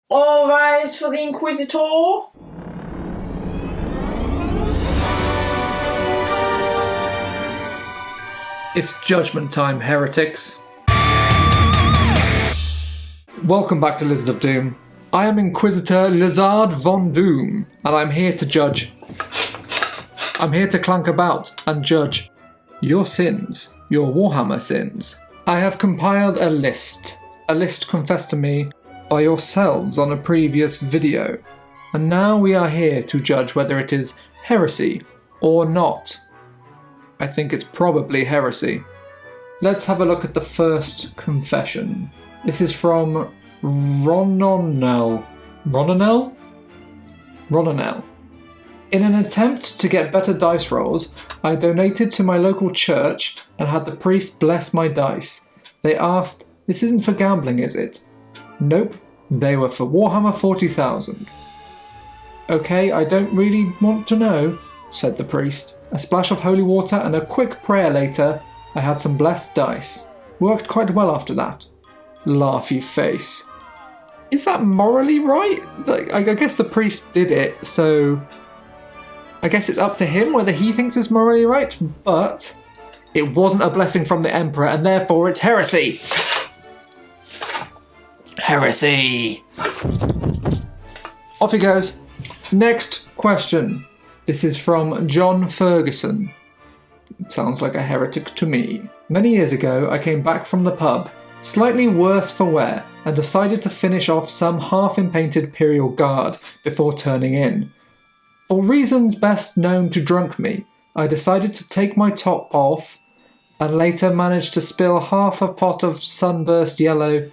All rise for the Inquisitor. It's judgment time, heretics. Welcome back to L'Zard of Doom. I am Inquisitor L'Zard Von Doom, and I'm here to judge. I'm here to clank about and judge your sins, your Warhammer sins. I have compiled a list confessed to me by yourselves on a previous video, and now we are here to judge whether it is heresy or not. I think it's probably heresy. Let's have a look at the first confession. This is from Rononel. In an attempt to get better dice rolls, I donated to my local church and had the priest bless my dice. They asked, "This isn't for gambling, is it?" Nope, they were for Warhammer 40,000. Okay, I don't really want to know, said the priest. A splash of holy water and a quick prayer later, I had some blessed dice. Worked quite well after that. Laughy face. Is that morally right? I guess the priest did it, so I guess it's up to him whether he thinks it's morally right, but it wasn't a blessing from the Emperor, and therefore it's heresy. Heresy. Off he goes. Next question. This is from John Ferguson. Sounds like a heretic to me. Many years ago, I came back from the pub, slightly worse for wear, and decided to finish off some half-impaired Imperial Guard before turning in. For reasons best known to drunk me, I decided to take my top off and later managed to spill half a pot of sunburst yellow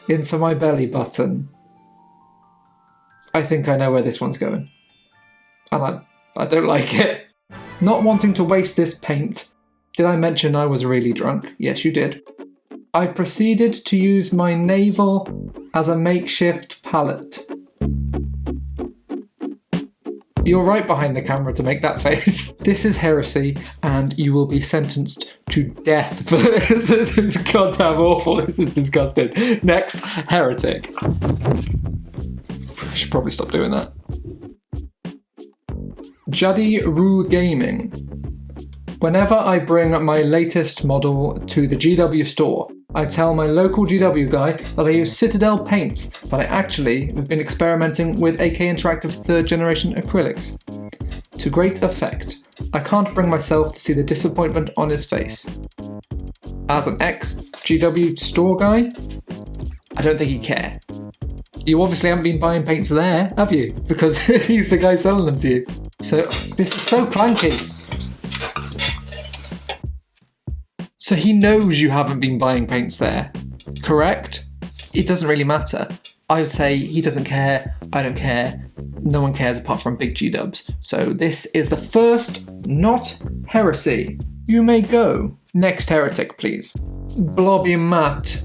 into my belly button. I think I know where this one's going. And I don't like it. Not wanting to waste this paint. Did I mention I was really drunk? Yes, you did. I proceeded to use my navel as a makeshift palette. You're right behind the camera to make that face. This is heresy, and you will be sentenced to death for this. This is goddamn awful. This is disgusting. Next, heretic. I should probably stop doing that. Juddy Roo Gaming. Whenever I bring my latest model to the GW store, I tell my local GW guy that I use Citadel paints, but I actually have been experimenting with AK Interactive 3rd generation acrylics. To great effect. I can't bring myself to see the disappointment on his face. As an ex-GW store guy, I don't think he'd care. You obviously haven't been buying paints there, have you? Because he's the guy selling them to you. So, this is so clanky. So he knows you haven't been buying paints there, correct? It doesn't really matter. I would say he doesn't care, I don't care, no one cares apart from big G-dubs. So this is the first not heresy. You may go. Next heretic, please. Blobby Matt.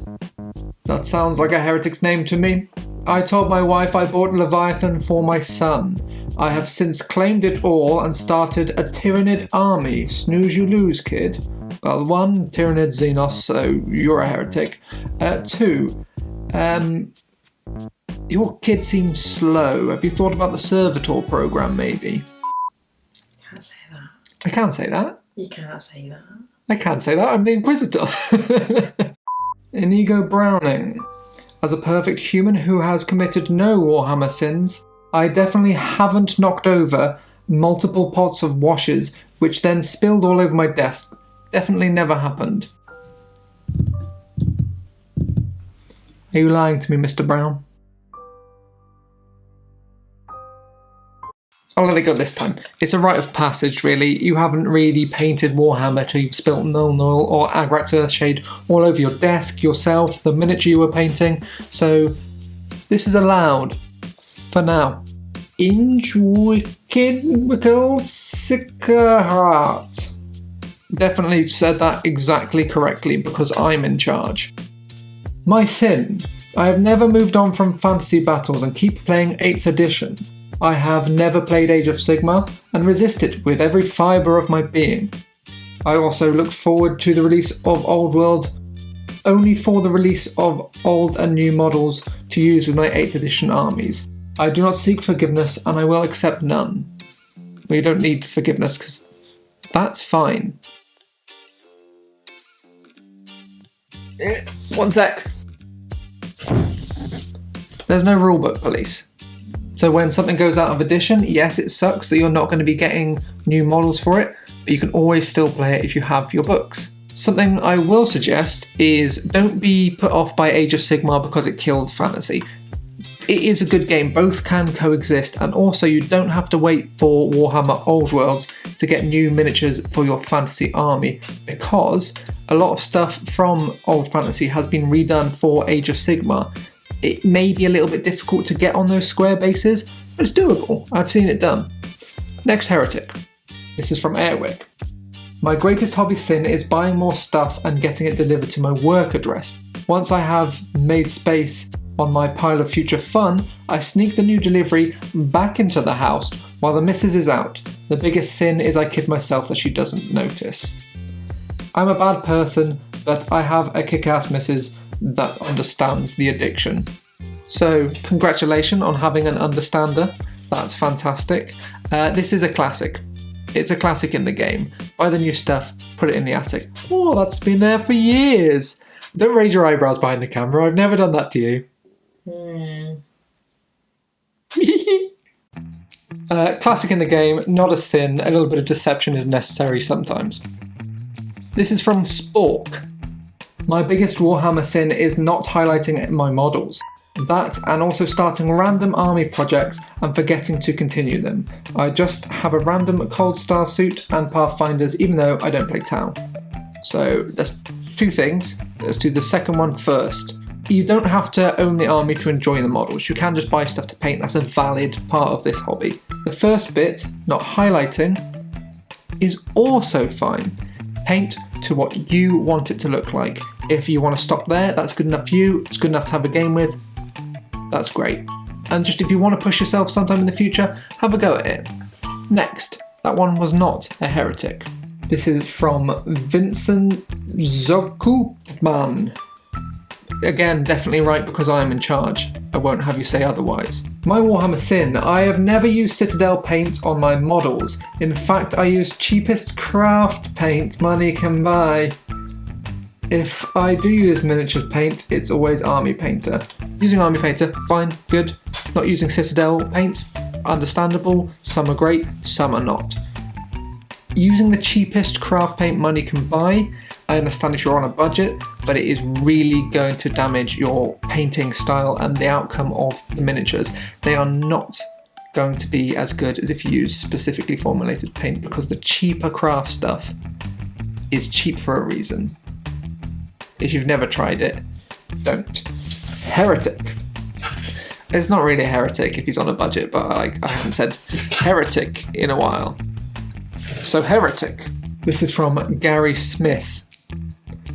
That sounds like a heretic's name to me. I told my wife I bought Leviathan for my son. I have since claimed it all and started a Tyrannid army. Snooze you lose, kid. Well, 1, Tyrannid Xenos, so you're a heretic. 2, your kid seems slow. Have you thought about the Servitor program, maybe? Can't say that. I can't say that. You can't say that. I can't say that. I'm the Inquisitor. Inigo Browning. As a perfect human who has committed no Warhammer sins, I definitely haven't knocked over multiple pots of washes which then spilled all over my desk. Definitely never happened. Are you lying to me, Mr. Brown? I'll let it go this time. It's a rite of passage, really. You haven't really painted Warhammer till you've spilt Nuln Oil or Agrax Earthshade all over your desk, yourself, the miniature you were painting. So, this is allowed. For now. Inquisitor Sicker Heart. Definitely said that exactly correctly because I'm in charge. My sin. I have never moved on from fantasy battles and keep playing 8th edition. I have never played Age of Sigmar and resist it with every fibre of my being. I also look forward to the release of Old World only for the release of old and new models to use with my 8th edition armies. I do not seek forgiveness and I will accept none. Well, you don't need forgiveness because that's fine. One sec. There's no rulebook, police. So when something goes out of edition, yes, it sucks that you're not going to be getting new models for it, but you can always still play it if you have your books. Something I will suggest is don't be put off by Age of Sigmar because it killed fantasy. It is a good game, both can coexist, and also you don't have to wait for Warhammer Old Worlds to get new miniatures for your fantasy army, because a lot of stuff from Old Fantasy has been redone for Age of Sigmar. It may be a little bit difficult to get on those square bases, but it's doable. I've seen it done. Next heretic. This is from Airwick. My greatest hobby sin is buying more stuff and getting it delivered to my work address. Once I have made space on my pile of future fun, I sneak the new delivery back into the house while the missus is out. The biggest sin is I kid myself that she doesn't notice. I'm a bad person, but I have a kick-ass missus that understands the addiction. So, congratulations on having an understander. That's fantastic. This is a classic. It's a classic in the game. Buy the new stuff, put it in the attic. Oh, that's been there for years. Don't raise your eyebrows behind the camera. I've never done that to you. Classic in the game, not a sin. A little bit of deception is necessary sometimes. This is from Spork. My biggest Warhammer sin is not highlighting my models. That and also starting random army projects and forgetting to continue them. I just have a random Cold Star suit and Pathfinders even though I don't play Tau. So there's two things. Let's do the second one first. You don't have to own the army to enjoy the models. You can just buy stuff to paint. That's a valid part of this hobby. The first bit, not highlighting, is also fine. Paint to what you want it to look like. If you want to stop there, that's good enough for you. It's good enough to have a game with. That's great. And just if you want to push yourself sometime in the future, have a go at it. Next, that one was not a heretic. This is from Vincent Zokupman. Again, definitely right because I am in charge. I won't have you say otherwise. My Warhammer sin, I have never used Citadel paint on my models. In fact, I use cheapest craft paint money can buy. If I do use miniature paint, it's always Army Painter. Using Army Painter, fine, good. Not using Citadel paints, understandable. Some are great, some are not. Using the cheapest craft paint money can buy, I understand if you're on a budget, but it is really going to damage your painting style and the outcome of the miniatures. They are not going to be as good as if you use specifically formulated paint because the cheaper craft stuff is cheap for a reason. If you've never tried it, don't. Heretic. It's not really a heretic if he's on a budget, but I haven't said heretic in a while. So heretic. This is from Gary Smith.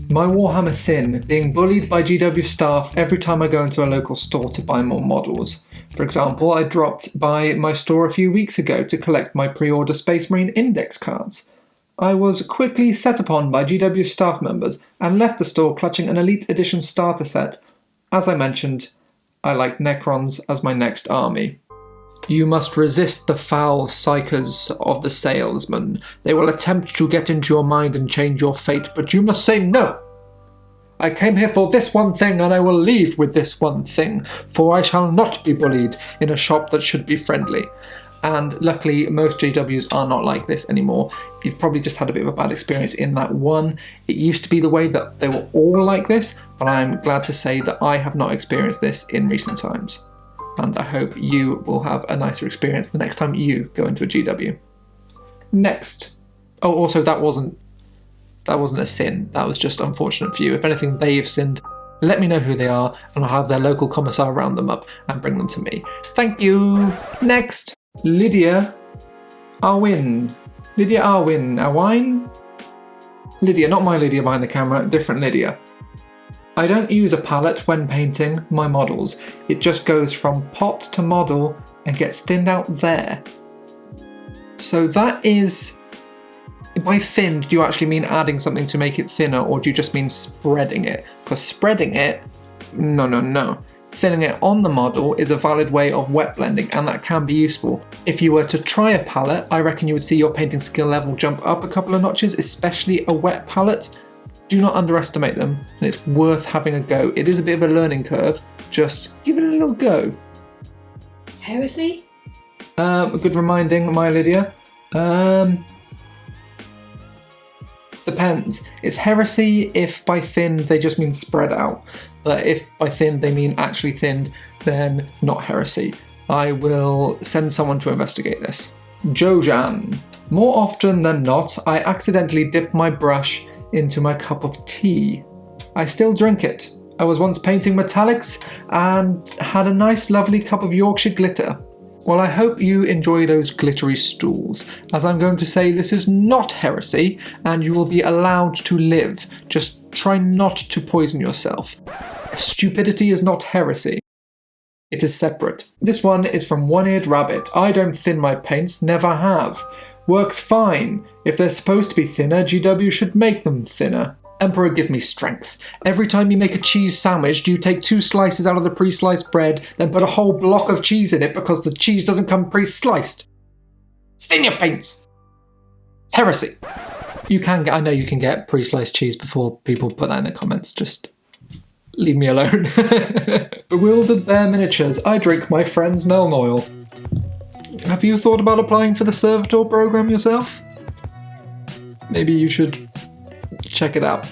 My Warhammer sin, being bullied by GW staff every time I go into a local store to buy more models. For example, I dropped by my store a few weeks ago to collect my pre-order Space Marine index cards. I was quickly set upon by GW staff members and left the store clutching an Elite Edition starter set. As I mentioned, I like Necrons as my next army. You must resist the foul psychers of the salesman. They will attempt to get into your mind and change your fate, but you must say no. I came here for this one thing and I will leave with this one thing, for I shall not be bullied in a shop that should be friendly. And luckily, most GWs are not like this anymore. You've probably just had a bit of a bad experience in that one. It used to be the way that they were all like this, but I'm glad to say that I have not experienced this in recent times. And I hope you will have a nicer experience the next time you go into a GW. Next. Oh, also that wasn't a sin. That was just unfortunate for you. If anything, they've sinned. Let me know who they are, and I'll have their local commissar round them up and bring them to me. Thank you. Next. Lydia Arwin. Lydia Arwin. Arwine? Lydia, not my Lydia behind the camera, different Lydia. I don't use a palette when painting my models. It just goes from pot to model and gets thinned out there. So that is by thinned, do you actually mean adding something to make it thinner, or do you just mean spreading it? Because spreading it, no. Thinning it on the model is a valid way of wet blending, and that can be useful. If you were to try a palette, I reckon you would see your painting skill level jump up a couple of notches, especially a wet palette. Do not underestimate them, and it's worth having a go. It is a bit of a learning curve, just give it a little go. Heresy? A good reminding, my Lydia. Depends. It's heresy if by thin they just mean spread out. But if by thin they mean actually thinned, then not heresy. I will send someone to investigate this. Jojan. More often than not, I accidentally dip my brush into my cup of tea. I still drink it. I was once painting metallics and had a nice lovely cup of Yorkshire glitter. Well, I hope you enjoy those glittery stools, as I'm going to say this is not heresy, and you will be allowed to live. Just try not to poison yourself. Stupidity is not heresy. It is separate. This one is from One-Eared Rabbit. I don't thin my paints, never have. Works fine. If they're supposed to be thinner, GW should make them thinner. Emperor, give me strength. Every time you make a cheese sandwich, do you take 2 slices out of the pre-sliced bread, then put a whole block of cheese in it because the cheese doesn't come pre-sliced? Thin your paints! Heresy! I know you can get pre-sliced cheese before people put that in the comments, just leave me alone. Bewildered Bear Miniatures, I drink my friend's Nuln Oil. Have you thought about applying for the Servitor program yourself? Maybe you should check it out.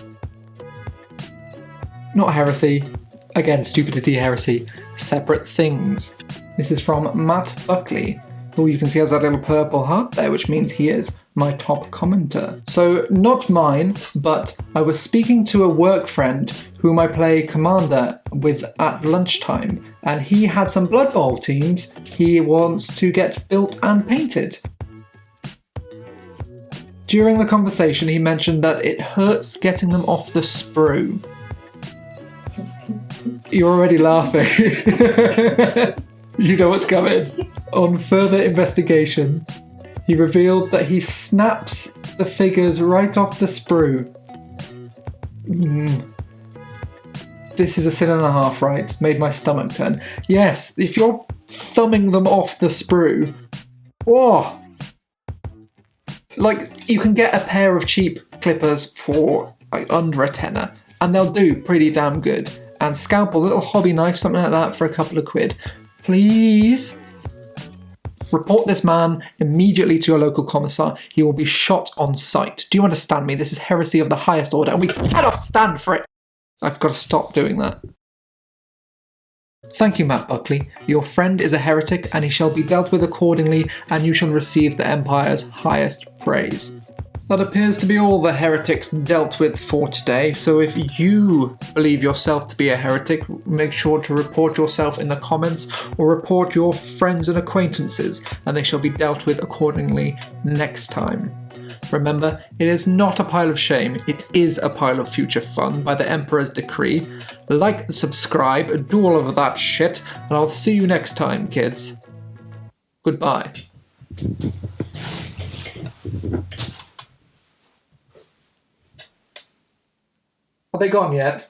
Not heresy. Again, stupidity, heresy. Separate things. This is from Matt Buckley, who you can see has that little purple heart there, which means he is my top commenter. So, not mine, but I was speaking to a work friend whom I play Commander with at lunchtime, and he had some Blood Bowl teams he wants to get built and painted. During the conversation, he mentioned that it hurts getting them off the sprue. You're already laughing. You know what's coming. On further investigation, he revealed that he snaps the figures right off the sprue. This is a sin and a half, right? Made my stomach turn. Yes, if you're thumbing them off the sprue, oh! Like, you can get a pair of cheap clippers for like under a tenner, and they'll do pretty damn good. And scalpel, little hobby knife, something like that for a couple of quid. Please report this man immediately to your local commissar. He will be shot on sight. Do you understand me? This is heresy of the highest order, and we cannot stand for it. I've got to stop doing that. Thank you, Matt Buckley. Your friend is a heretic, and he shall be dealt with accordingly, and you shall receive the Empire's highest praise. That appears to be all the heretics dealt with for today, so if you believe yourself to be a heretic, make sure to report yourself in the comments, or report your friends and acquaintances, and they shall be dealt with accordingly next time. Remember, it is not a pile of shame, it is a pile of future fun by the Emperor's decree. Like, subscribe, do all of that shit, and I'll see you next time, kids. Goodbye. Are they gone yet?